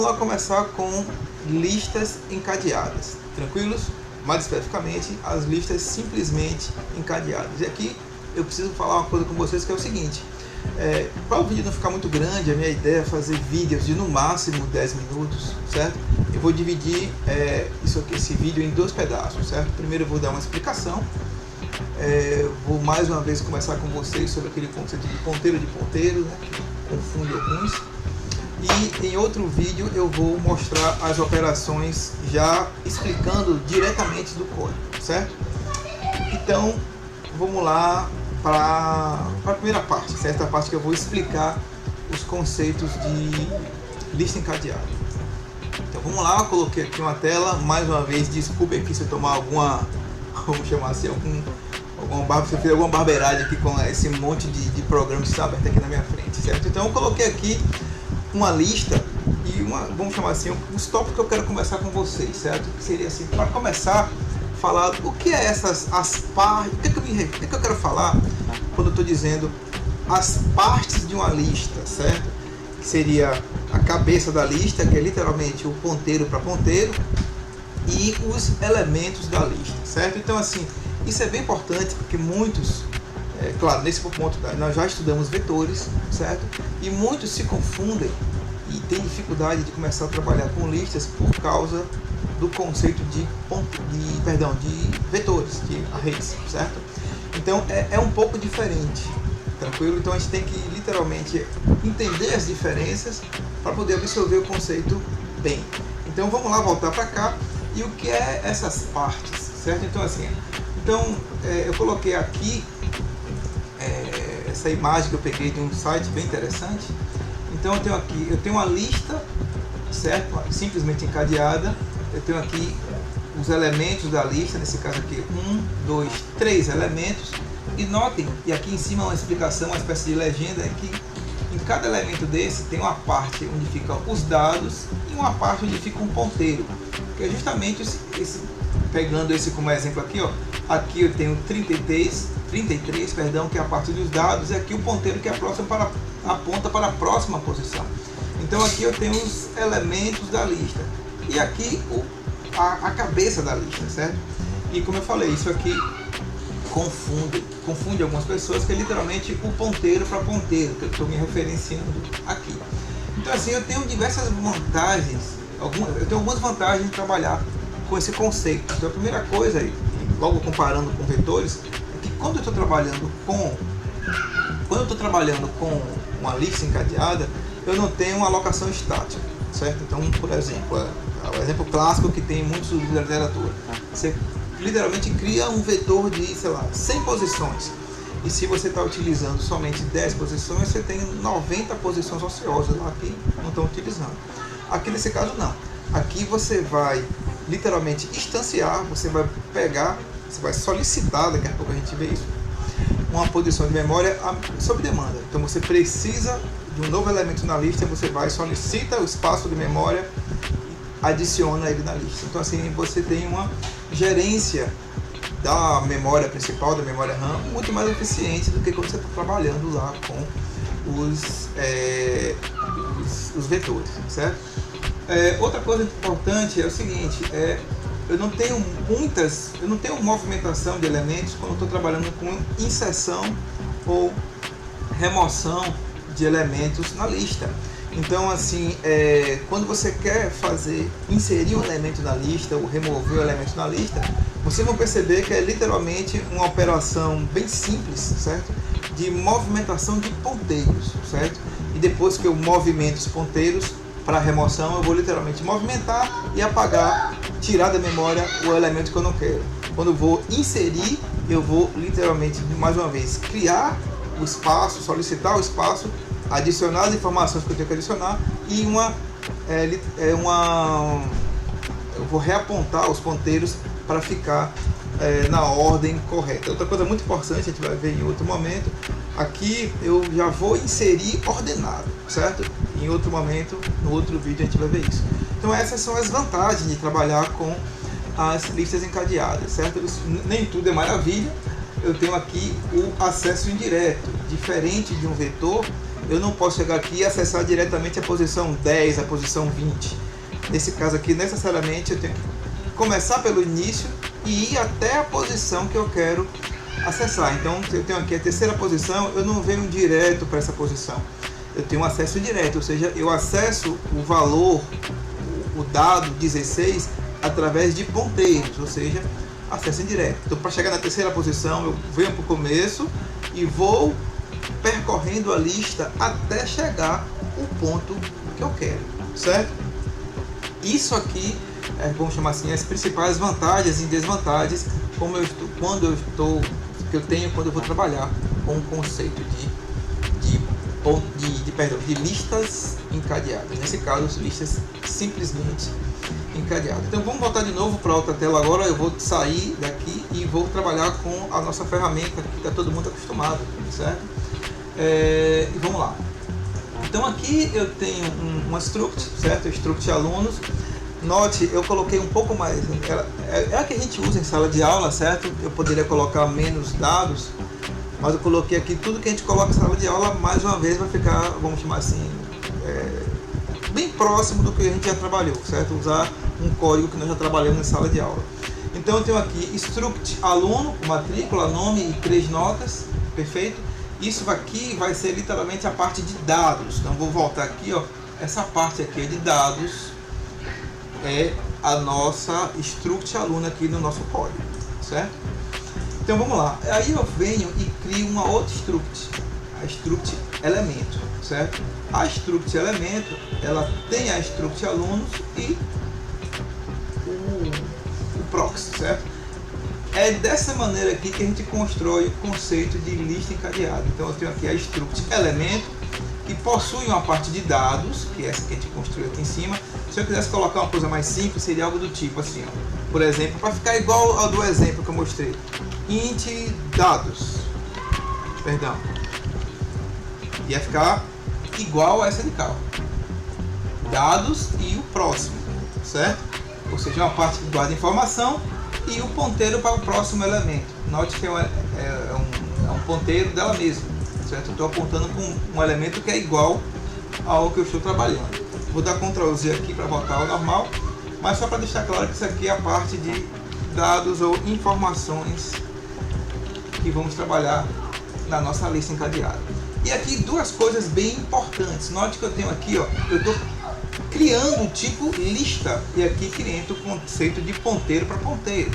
a começar com listas encadeadas, tranquilos? Mais especificamente, as listas simplesmente encadeadas. E aqui eu preciso falar uma coisa com vocês que é o seguinte: para o vídeo não ficar muito grande, a minha ideia é fazer vídeos de no máximo 10 minutos, certo? Eu vou dividir esse vídeo em dois pedaços, certo? Primeiro eu vou dar uma explicação, vou mais uma vez conversar com vocês sobre aquele conceito de ponteiro, né, que confunde alguns. E em outro vídeo eu vou mostrar as operações já explicando diretamente do código, certo? Então vamos lá para a primeira parte, certo? A parte que eu vou explicar os conceitos de lista encadeada. Então vamos lá, eu coloquei aqui uma tela, mais uma vez desculpe aqui se eu tomar alguma, vamos chamar assim, se eu fiz alguma barbeiragem aqui com esse monte de programas que está aberto aqui na minha frente, certo? Então eu coloquei aqui uma lista e vamos chamar assim, os tópicos que eu quero conversar com vocês, certo? Que seria assim, para começar, falar o que é as partes, o que eu quero falar quando eu estou dizendo as partes de uma lista, certo? Que seria a cabeça da lista, que é literalmente o ponteiro para ponteiro, e os elementos da lista, certo? Então assim, isso é bem importante porque muitos, claro, nesse ponto nós já estudamos vetores, certo? E muitos se confundem e têm dificuldade de começar a trabalhar com listas por causa do conceito de vetores, de arrays, certo? Então é um pouco diferente, tranquilo? Então a gente tem que literalmente entender as diferenças para poder absorver o conceito bem. Então vamos lá, voltar para cá. E o que é essas partes, certo? Então assim, eu coloquei aqui essa imagem que eu peguei de um site bem interessante. Então eu tenho uma lista, certo? Simplesmente encadeada. Eu tenho aqui os elementos da lista, nesse caso aqui 1, 2, 3 elementos. E notem, e aqui em cima uma explicação, uma espécie de legenda, é que em cada elemento desse tem uma parte onde ficam os dados e uma parte onde fica um ponteiro, que é justamente pegando esse como exemplo aqui, ó. Aqui eu tenho 33, que é a parte dos dados, e aqui o ponteiro que aponta para a próxima posição. Então aqui eu tenho os elementos da lista e aqui a cabeça da lista, certo? E como eu falei, isso aqui confunde algumas pessoas, que é literalmente o ponteiro para ponteiro, que eu estou me referenciando aqui. Então assim, eu tenho diversas vantagens, eu tenho algumas vantagens de trabalhar com esse conceito. Então a primeira coisa, logo comparando com vetores, é que quando eu estou trabalhando com uma lista encadeada, eu não tenho uma alocação estática, certo? Então, por exemplo, o exemplo clássico que tem muitos livros da literatura, você literalmente cria um vetor de, sei lá, 100 posições, e se você está utilizando somente 10 posições, você tem 90 posições ociosas lá que não estão utilizando. Aqui nesse caso não, aqui você vai literalmente instanciar, você vai pegar, você vai solicitar, daqui a pouco a gente vê isso, uma posição de memória sob demanda. Então você precisa de um novo elemento na lista, você vai, solicita o espaço de memória, adiciona ele na lista. Então assim, você tem uma gerência da memória principal, da memória RAM, muito mais eficiente do que quando você está trabalhando lá com os vetores, certo? Outra coisa importante é o seguinte, eu não tenho movimentação de elementos quando eu estou trabalhando com inserção ou remoção de elementos na lista. Então assim, quando você quer inserir um elemento na lista ou remover um elemento na lista, vocês vão perceber que é literalmente uma operação bem simples, certo? De movimentação de ponteiros, certo? E depois que eu movimento os ponteiros para remoção, eu vou literalmente movimentar e apagar, tirar da memória o elemento que eu não quero. Quando eu vou inserir, eu vou literalmente, mais uma vez, criar o espaço, solicitar o espaço, adicionar as informações que eu tenho que adicionar e eu vou reapontar os ponteiros para ficar na ordem correta. Outra coisa muito importante, a gente vai ver em outro momento, aqui eu já vou inserir ordenado, certo? Em outro momento, no outro vídeo a gente vai ver isso. Então essas são as vantagens de trabalhar com as listas encadeadas, certo? Nem tudo é maravilha. Eu tenho aqui o acesso indireto, diferente de um vetor eu não posso chegar aqui e acessar diretamente a posição 10, a posição 20. Nesse caso aqui, necessariamente eu tenho que começar pelo início e ir até a posição que eu quero acessar. Então, eu tenho aqui a terceira posição, eu não venho direto para essa posição. Eu tenho um acesso direto, ou seja, eu acesso o valor, o dado 16, através de ponteiros, ou seja, acesso indireto. Então, para chegar na terceira posição, eu venho para o começo e vou percorrendo a lista até chegar o ponto que eu quero, certo? Isso aqui, vamos chamar assim, as principais vantagens e desvantagens que eu tenho quando eu vou trabalhar com o conceito de listas encadeadas. Nesse caso, listas simplesmente encadeadas. Então vamos voltar de novo para a outra tela agora. Eu vou sair daqui e vou trabalhar com a nossa ferramenta que está todo mundo acostumado, certo? E vamos lá. Então aqui eu tenho uma struct, certo? Struct alunos. Note, eu coloquei um pouco mais, é a que a gente usa em sala de aula, certo? Eu poderia colocar menos dados, mas eu coloquei aqui tudo que a gente coloca em sala de aula, mais uma vez vai ficar, vamos chamar assim, bem próximo do que a gente já trabalhou, certo? Usar um código que nós já trabalhamos em sala de aula. Então eu tenho aqui struct aluno, matrícula, nome e 3 notas, perfeito? Isso aqui vai ser literalmente a parte de dados. Então vou voltar aqui, ó, essa parte aqui é de dados, é a nossa struct aluno aqui no nosso código, certo? Então vamos lá, aí eu venho e crio uma outra struct, a struct elemento, certo? A struct elemento, ela tem a struct alunos e o proxy, certo? É dessa maneira aqui que a gente constrói o conceito de lista encadeada. Então eu tenho aqui a struct elemento, que possui uma parte de dados, que é essa que a gente construiu aqui em cima. Se eu quisesse colocar uma coisa mais simples, seria algo do tipo assim, ó. Por exemplo, para ficar igual ao do exemplo que eu mostrei, int dados, perdão, ia ficar igual a essa de cá, dados e o próximo, certo? Ou seja, uma parte que guarda informação e o ponteiro para o próximo elemento. Note que é um ponteiro dela mesma, certo? Eu estou apontando com um elemento que é igual ao que eu estou trabalhando. Vou dar Ctrl Z aqui para voltar ao normal, mas só para deixar claro que isso aqui é a parte de dados ou informações que vamos trabalhar na nossa lista encadeada. E aqui duas coisas bem importantes. Note que eu tenho aqui, ó, eu estou criando o tipo lista e aqui criando o conceito de ponteiro para ponteiro.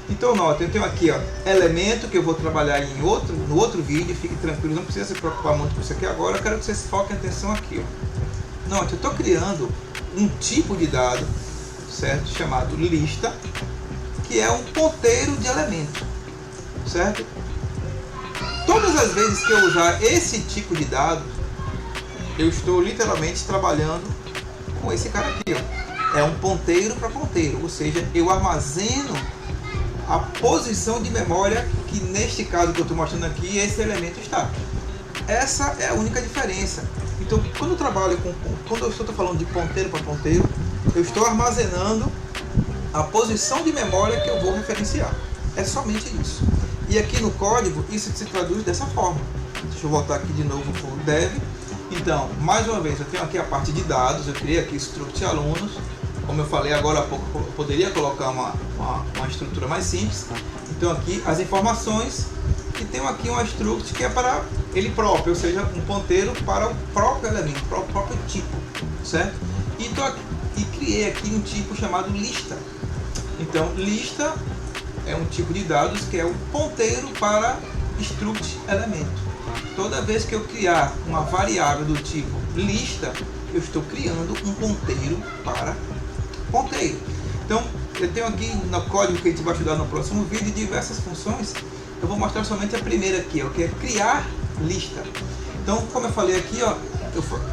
Então note, eu tenho aqui, ó, elemento que eu vou trabalhar no outro vídeo. Fique tranquilo, não precisa se preocupar muito com isso aqui agora. Eu quero que vocês foquem a atenção aqui, ó. Note, eu estou criando um tipo de dado, certo? Chamado lista, que é um ponteiro de elemento, certo? Todas as vezes que eu usar esse tipo de dado, eu estou literalmente trabalhando com esse cara aqui, ó. É um ponteiro para ponteiro, ou seja, eu armazeno a posição de memória que neste caso que eu estou mostrando aqui, esse elemento está. Essa é a única diferença. Então, quando eu trabalho quando eu estou falando de ponteiro para ponteiro, eu estou armazenando a posição de memória que eu vou referenciar. É somente isso. E aqui no código, isso se traduz dessa forma. Deixa eu voltar aqui de novo para o dev. Então, mais uma vez, eu tenho aqui a parte de dados, eu criei aqui struct alunos. Como eu falei agora há pouco, eu poderia colocar uma estrutura mais simples. Então aqui as informações, e tenho aqui uma struct que é para ele próprio, ou seja, um ponteiro para o próprio elemento, para o próprio tipo, certo? E criei aqui um tipo chamado lista. Então lista é um tipo de dados que é o ponteiro para struct elemento. Toda vez que eu criar uma variável do tipo lista, eu estou criando um ponteiro para ponteiro. Então eu tenho aqui no código que a gente vai estudar no próximo vídeo diversas funções. Eu vou mostrar somente a primeira aqui, ó, que é criar lista. Então, como eu falei aqui, ó,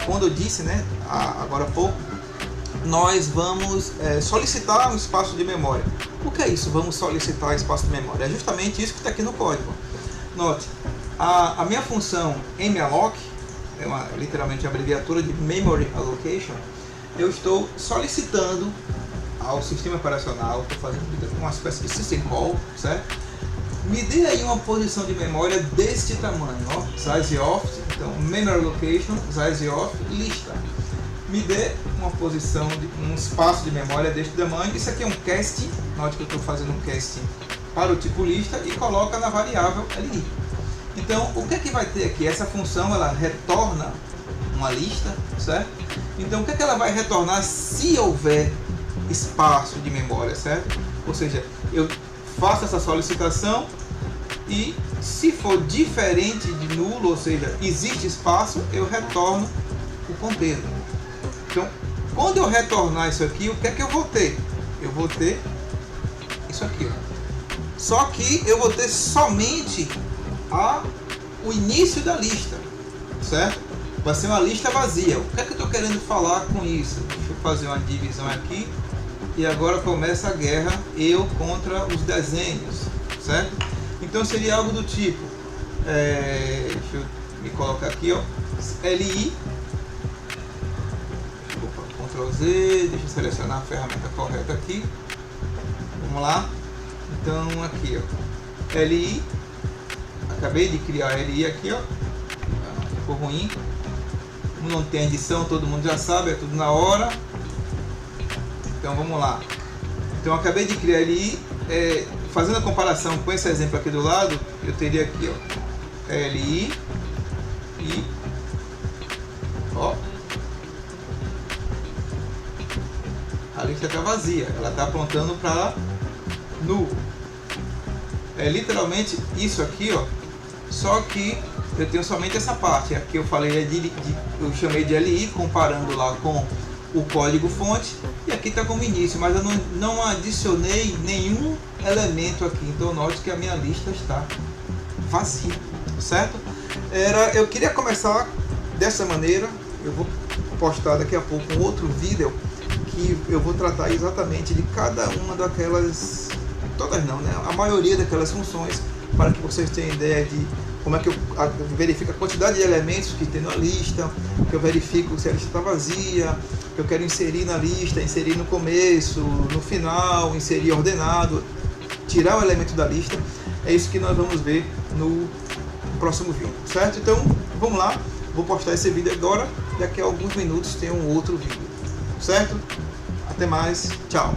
quando eu disse, né, agora há pouco, nós vamos solicitar um espaço de memória. O que é isso? Vamos solicitar espaço de memória. É justamente isso que está aqui no código. Note, a minha função malloc, literalmente a abreviatura de Memory Allocation, eu estou solicitando ao sistema operacional, estou fazendo uma espécie de system call, certo? Me dê aí uma posição de memória deste tamanho, ó, size of Então, memory location, size of, lista. Me dê uma posição, um espaço de memória deste tamanho. Isso aqui é um cast, note que eu estou fazendo um cast para o tipo lista e coloca na variável li. Então, o que é que vai ter aqui? Essa função, ela retorna uma lista, certo? Então, o que é que ela vai retornar se houver espaço de memória, certo? Ou seja, eu faço essa solicitação e se for diferente de nulo, ou seja, existe espaço, eu retorno o ponteiro. Então, quando eu retornar isso aqui, o que é que eu vou ter? Eu vou ter isso aqui, ó. Só que eu vou ter somente o início da lista, certo? Vai ser uma lista vazia. O que é que eu estou querendo falar com isso? Deixa eu fazer uma divisão aqui. E agora começa a guerra, eu contra os desenhos, certo? Então seria algo do tipo, deixa eu me colocar aqui, ó, LI, Ctrl Z, deixa eu selecionar a ferramenta correta aqui, vamos lá, então aqui, ó, LI, acabei de criar LI aqui, ó, ficou ruim, não tem edição, todo mundo já sabe, é tudo na hora. Então vamos lá. Então acabei de criar LI, fazendo a comparação com esse exemplo aqui do lado, eu teria aqui, ó, LI e ó, a lista está vazia, ela está apontando para null. É literalmente isso aqui, ó, só que eu tenho somente essa parte. Aqui eu falei eu chamei de LI, comparando lá com o código fonte, e aqui está como início, mas eu não adicionei nenhum elemento aqui. Então note que a minha lista está vazia, certo? Eu queria começar dessa maneira. Eu vou postar daqui a pouco um outro vídeo que eu vou tratar exatamente de cada uma daquelas, todas não, né? A maioria daquelas funções, para que vocês tenham ideia de como é que eu verifico a quantidade de elementos que tem na lista, que eu verifico se a lista está vazia, que eu quero inserir na lista, inserir no começo, no final, inserir ordenado, tirar o elemento da lista. É isso que nós vamos ver no próximo vídeo, certo? Então, vamos lá, vou postar esse vídeo agora, daqui a alguns minutos tem um outro vídeo, certo? Até mais, tchau!